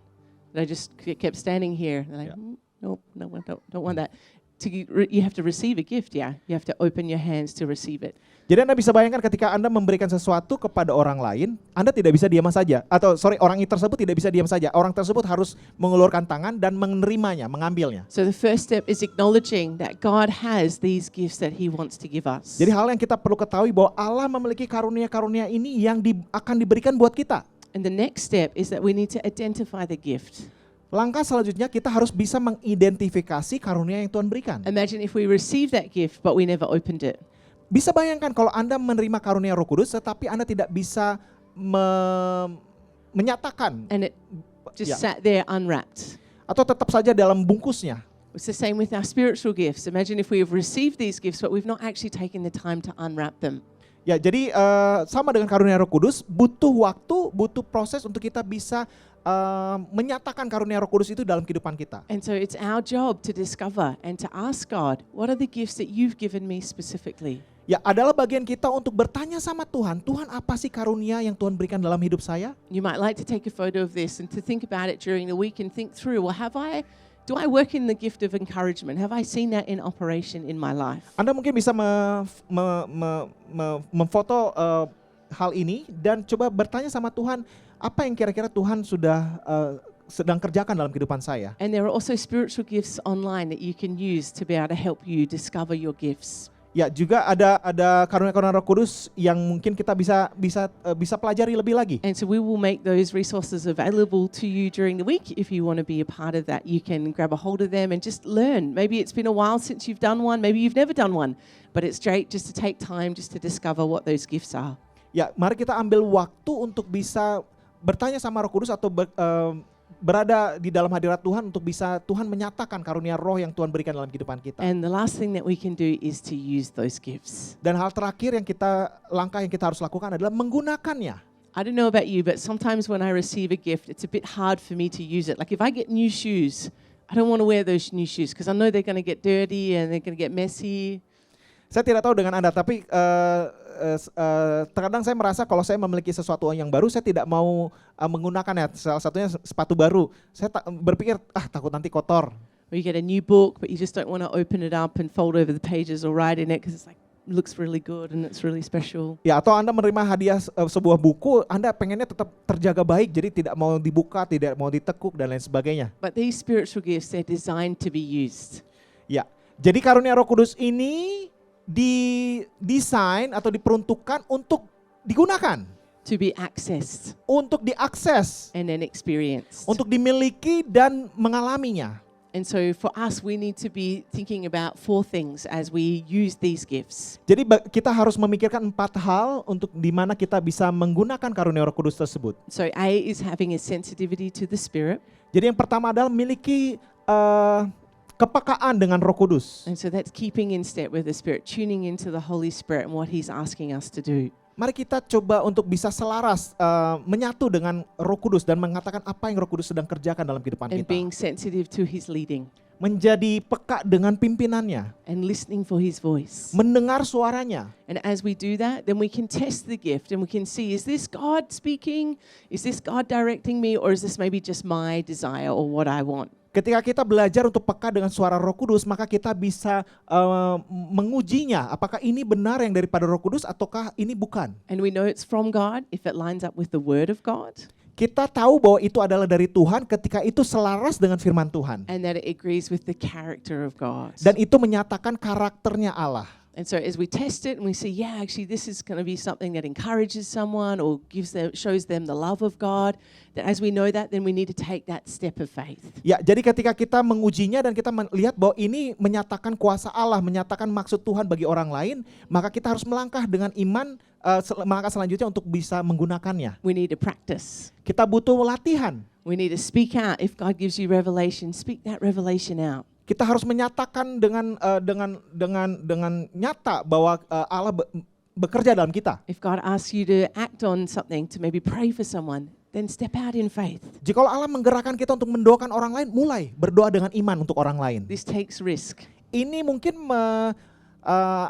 They just kept standing here. They're like, nope, no, I don't want that. You have to receive a gift, yeah. You have to open your hands to receive it. Jadi Anda bisa bayangkan ketika Anda memberikan sesuatu kepada orang lain, Anda tidak bisa diam saja. Orang tersebut tidak bisa diam saja. Orang tersebut harus mengulurkan tangan dan menerimanya, mengambilnya. So the first step is acknowledging that God has these gifts that He wants to give us. Jadi hal yang kita perlu ketahui bahwa Allah memiliki karunia-karunia ini yang akan diberikan buat kita. And the next step is that we need to identify the gift. Langkah selanjutnya kita harus bisa mengidentifikasi karunia yang Tuhan berikan. Imagine if we received that gift but we never opened it. Bisa bayangkan kalau Anda menerima karunia Roh Kudus tetapi Anda tidak bisa menyatakan. And it just sat there unwrapped. Atau tetap saja dalam bungkusnya. It's the same with our spiritual gifts. Imagine if we have received these gifts but we've not actually taken the time to unwrap them. Ya, jadi sama dengan karunia Roh Kudus, butuh waktu, butuh proses untuk kita bisa menyatakan karunia Roh Kudus itu dalam kehidupan kita. And so it's our job to discover and to ask God, what are the gifts that you've given me specifically? Ya, adalah bagian kita untuk bertanya sama Tuhan, Tuhan apa sih karunia yang Tuhan berikan dalam hidup saya? You might like to take a photo of this and to think about it during the week and think through, well, do I work in the gift of encouragement? Have I seen that in operation in my life? Anda mungkin bisa memfoto hal ini dan coba bertanya sama Tuhan, apa yang kira-kira Tuhan sudah sedang kerjakan dalam kehidupan saya. And there are also spiritual gifts online that you can use to be able to help you discover your gifts. Ya, juga ada karunia-karunia Roh Kudus yang mungkin kita bisa pelajari lebih lagi. And so we will make those resources available to you during the week. If you want to be a part of that, you can grab a hold of them and just learn. Maybe it's been a while since you've done one. Maybe you've never done one. But it's great just to take time just to discover what those gifts are. Ya, mari kita ambil waktu untuk bisa bertanya sama Roh Kudus atau berada di dalam hadirat Tuhan untuk bisa Tuhan menyatakan karunia roh yang Tuhan berikan dalam kehidupan kita. And the last thing that we can do is to use those gifts. Dan hal terakhir langkah yang kita harus lakukan adalah menggunakannya. I don't know about you, but sometimes when I receive a gift, it's a bit hard for me to use it. Like if I get new shoes, I don't want to wear those new shoes because I know they're going to get dirty and they're going to get messy. Saya tidak tahu dengan Anda, tapi terkadang saya merasa kalau saya memiliki sesuatu yang baru, saya tidak mau menggunakannya. Salah satunya sepatu baru. Saya berpikir, takut nanti kotor. Or you get a new book, but you just don't want to open it up and fold over the pages or write in it because it's like looks really good and it's really special. Ya, atau Anda menerima hadiah sebuah buku, Anda pengennya tetap terjaga baik, jadi tidak mau dibuka, tidak mau ditekuk dan lain sebagainya. But these spiritual gifts, they're designed to be used. Ya, jadi karunia Roh Kudus ini didesain atau diperuntukkan untuk digunakan, to be accessed untuk diakses, and then experienced. untuk dimiliki dan mengalaminya. And so for us, we need to be thinking about 4 things as we use these gifts. Jadi kita harus memikirkan 4 hal untuk di mana kita bisa menggunakan karunia Roh Kudus tersebut. So A is having a sensitivity to the Spirit. Jadi yang pertama adalah memiliki kepekaan dengan Roh Kudus. And so that's keeping in step with the Spirit, tuning into the Holy Spirit and what He's asking us to do. Mari kita coba untuk bisa selaras menyatu dengan Roh Kudus dan mengatakan apa yang Roh Kudus sedang kerjakan dalam kehidupan And kita. being sensitive to His leading Menjadi peka dengan pimpinannya, and listening for His voice. mendengar suaranya. And as we do that, then we can test the gift and we can see, is this God speaking? Is this God directing me? Or is this maybe just my desire or what I want? Ketika kita belajar untuk peka dengan suara Roh Kudus, maka kita bisa mengujinya. Apakah ini benar yang daripada Roh Kudus ataukah ini bukan? And we know it's from God if it lines up with the Word of God. Kita tahu bahwa itu adalah dari Tuhan ketika itu selaras dengan firman Tuhan. And that it agrees with the character of God. Dan itu menyatakan karakternya Allah. And so as we test it and we see, yeah, actually this is going to be something that encourages someone or shows them the love of God, that as we know that, then we need to take that step of faith. Ya, jadi ketika kita mengujinya dan kita melihat bahwa ini menyatakan kuasa Allah, menyatakan maksud Tuhan bagi orang lain, maka kita harus melangkah dengan iman, melangkah selanjutnya untuk bisa menggunakannya. We need to practice. Kita butuh latihan. We need to speak out. If God gives you revelation, speak that revelation out. Kita harus menyatakan dengan nyata bahwa Allah bekerja dalam kita. If God asks you to act on something, to maybe pray for someone, then step out in faith. Jika Allah menggerakkan kita untuk mendoakan orang lain, mulai berdoa dengan iman untuk orang lain. This takes risk. Ini mungkin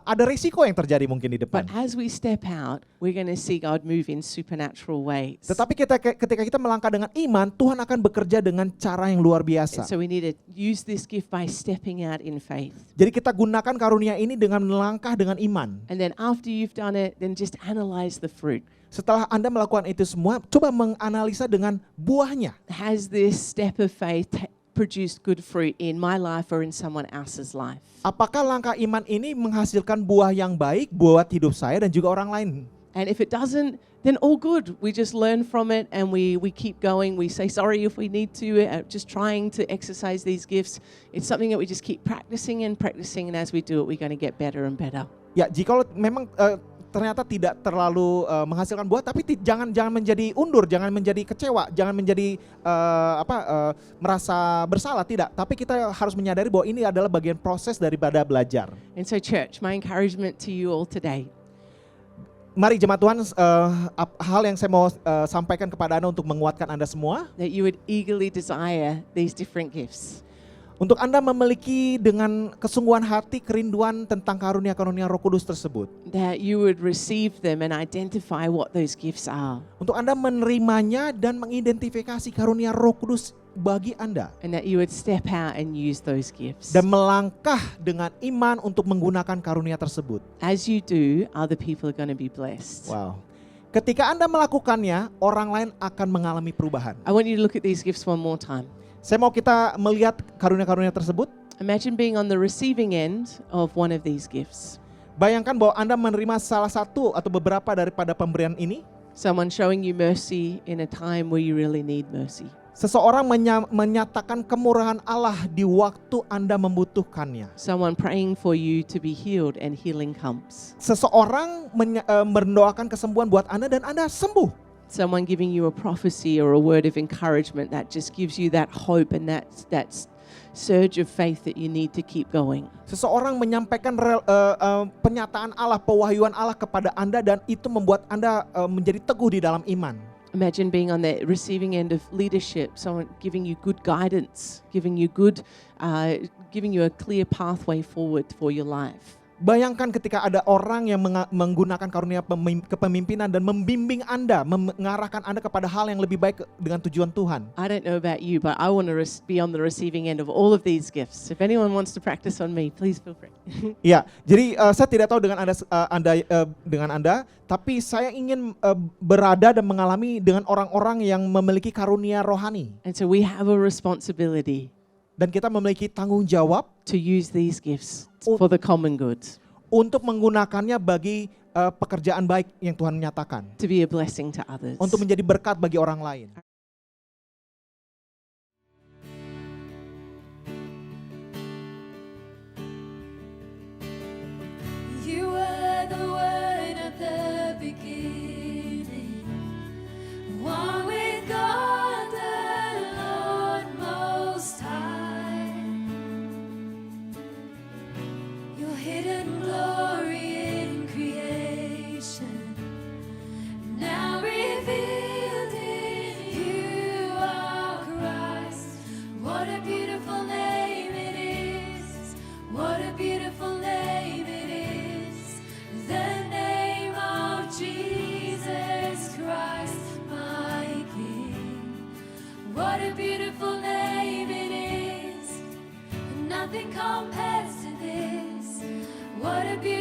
ada risiko yang terjadi mungkin di depan. But as we step out, we're going to see God move in supernatural ways. Tetapi ketika kita melangkah dengan iman, Tuhan akan bekerja dengan cara yang luar biasa. And so we need to use this gift by stepping out in faith. Jadi kita gunakan karunia ini dengan melangkah dengan iman. And then after you've done it, then just analyze the fruit. Setelah Anda melakukan itu semua, coba menganalisa dengan buahnya. Has this step of faith produced good fruit in my life or in someone else's life? Apakah langkah iman ini menghasilkan buah yang baik buat hidup saya dan juga orang lain? And if it doesn't, then all good. We just learn from it and we keep going. We say sorry if we need to, just trying to exercise these gifts. It's something that we just keep practicing and as we do it, we're going to get better and better. Ya, jika memang ternyata tidak terlalu menghasilkan buah, tapi jangan menjadi undur, jangan menjadi kecewa, jangan menjadi merasa bersalah, tidak. Tapi kita harus menyadari bahwa ini adalah bagian proses daripada belajar. And so church, my encouragement to you all today. Mari jemaat Tuhan, hal yang saya mau sampaikan kepada Anda untuk menguatkan Anda semua. That you would eagerly desire these different gifts. Untuk Anda memiliki dengan kesungguhan hati kerinduan tentang karunia-karunia Roh Kudus tersebut. That you would receive them and identify what those gifts are. Untuk Anda menerimanya dan mengidentifikasi karunia Roh Kudus bagi Anda. And that you would step out and use those gifts. Dan melangkah dengan iman untuk menggunakan karunia tersebut. As you do, other people are going to be blessed. Wow. Ketika Anda melakukannya, orang lain akan mengalami perubahan. I want you to look at these gifts one more time. Saya mau kita melihat karunia-karunia tersebut. Imagine being on the receiving end of one of these gifts. Bayangkan bahwa Anda menerima salah satu atau beberapa daripada pemberian ini. Someone showing you mercy in a time where you really need mercy. Seseorang menyatakan kemurahan Allah di waktu Anda membutuhkannya. Someone praying for you to be healed and healing comes. Seseorang mendoakan kesembuhan buat Anda dan Anda sembuh. Someone giving you a prophecy or a word of encouragement that just gives you that hope and that surge of faith that you need to keep going. Seseorang menyampaikan penyataan Allah, pewahyuan Allah kepada Anda dan itu membuat Anda menjadi teguh di dalam iman. Imagine being on the receiving end of leadership, someone giving you good guidance, giving you a clear pathway forward for your life. Bayangkan ketika ada orang yang menggunakan karunia kepemimpinan dan membimbing Anda, mengarahkan Anda kepada hal yang lebih baik dengan tujuan Tuhan. I don't know about you, but I want to be on the receiving end of all of these gifts. If anyone wants to practice on me, please feel free. Ya, jadi saya tidak tahu dengan Anda, tapi saya ingin berada dan mengalami dengan orang-orang yang memiliki karunia rohani. And so we have a responsibility Dan kita memiliki tanggung jawab to use these gifts for the common good, untuk menggunakannya bagi pekerjaan baik yang Tuhan nyatakan. to be a blessing to others. Untuk menjadi berkat bagi orang lain. You were the Word at the beginning, one with God the Lord Most High. Your hidden glory in creation, now revealed in you are Christ. What a beautiful name it is! What a beautiful name it is! The name of Jesus Christ, my King. What a beautiful name it is! Nothing compares to this. What a beautiful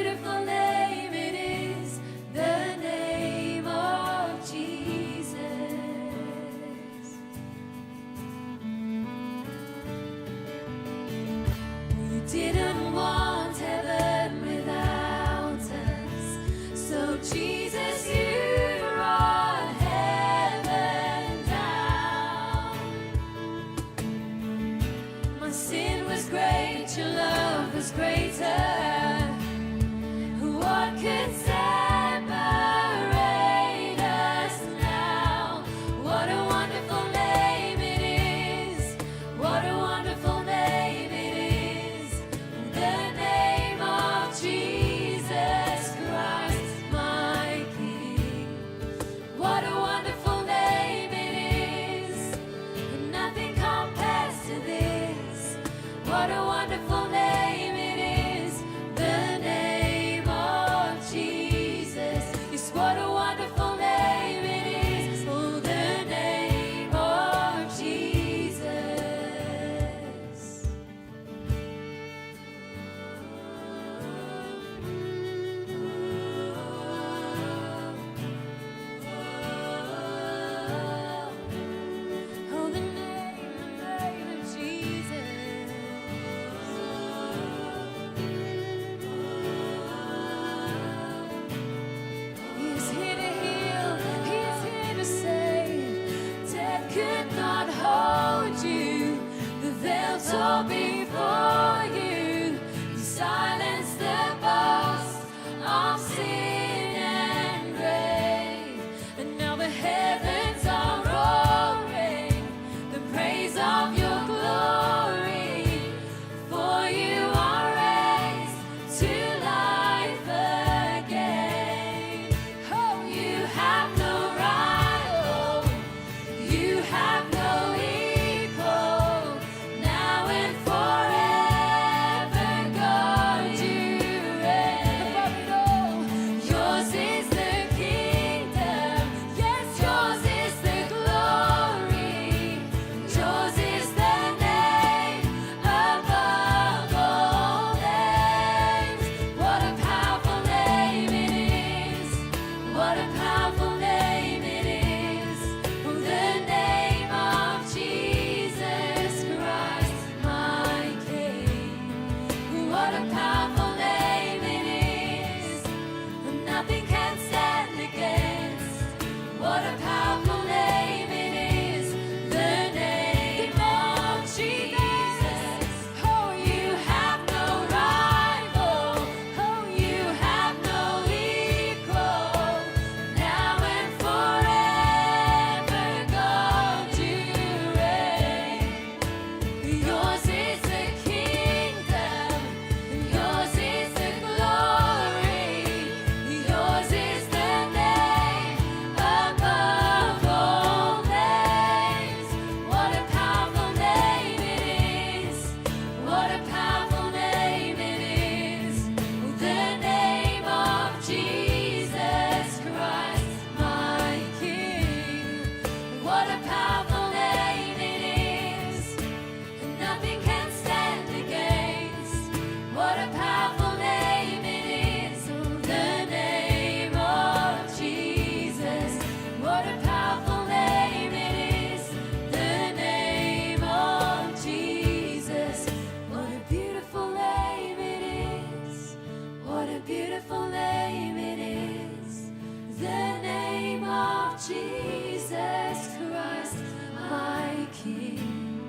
beautiful name it is, the name of Jesus Christ, my King.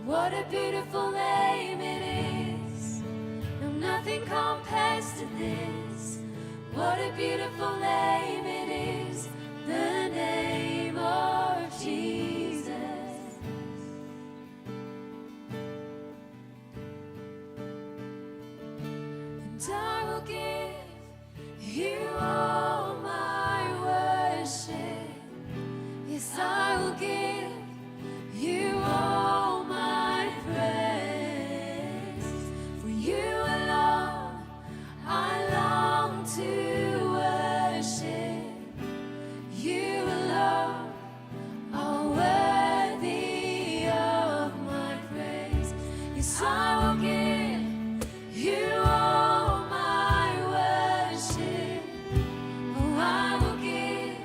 What a beautiful name it is. No, nothing compares to this. What a beautiful name it is, the name of Jesus. And I will give you all my worship. Yes, I will give you all my praise. For you alone I long to worship. You alone are worthy of my praise. Yes, I will give you all my worship. Oh, I will give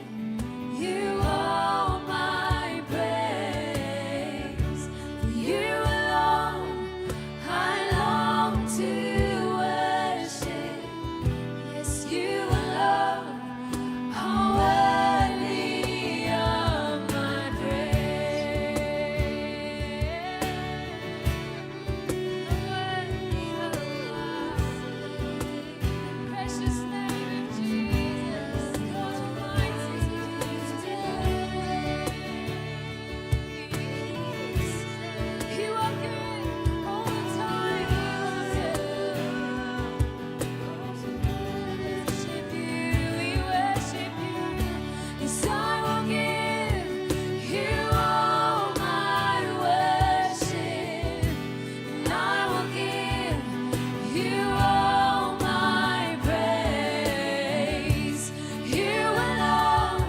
you all my praise. For you alone I long to worship. Yes, you alone are worthy of my praise. Worthy of the precious name of Jesus, God Almighty. You are good all the time. We worship you. Yes, I will give you all my worship. And I will give you all my praise. You alone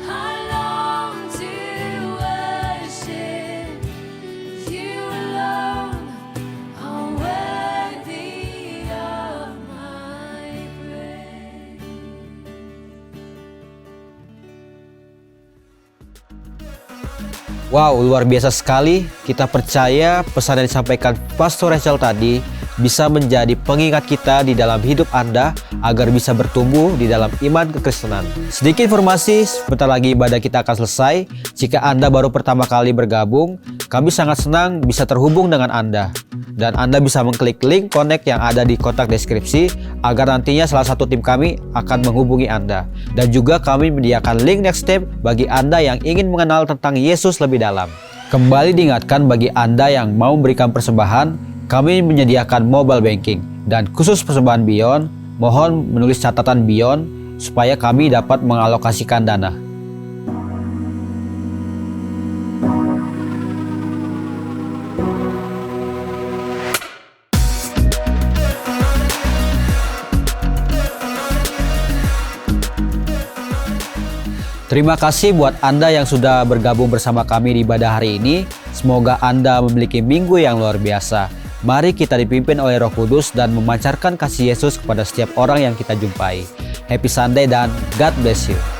I long to worship. You alone are worthy of my praise. Wow, luar biasa sekali. Kita percaya pesan yang disampaikan Pastor Rachel tadi bisa menjadi pengingat kita di dalam hidup Anda agar bisa bertumbuh di dalam iman kekristenan. Sedikit informasi, sebentar lagi ibadah kita akan selesai. Jika Anda baru pertama kali bergabung, kami sangat senang bisa terhubung dengan Anda. Dan Anda bisa mengklik link connect yang ada di kotak deskripsi agar nantinya salah satu tim kami akan menghubungi Anda. Dan juga kami menyediakan link next step bagi Anda yang ingin mengenal tentang Yesus lebih dalam. Kembali diingatkan bagi Anda yang mau memberikan persembahan, kami menyediakan mobile banking. Dan khusus persembahan Beyond, mohon menulis catatan Beyond supaya kami dapat mengalokasikan dana. Terima kasih buat Anda yang sudah bergabung bersama kami di ibadah hari ini. Semoga Anda memiliki minggu yang luar biasa. Mari kita dipimpin oleh Roh Kudus dan memancarkan kasih Yesus kepada setiap orang yang kita jumpai. Happy Sunday dan God bless you.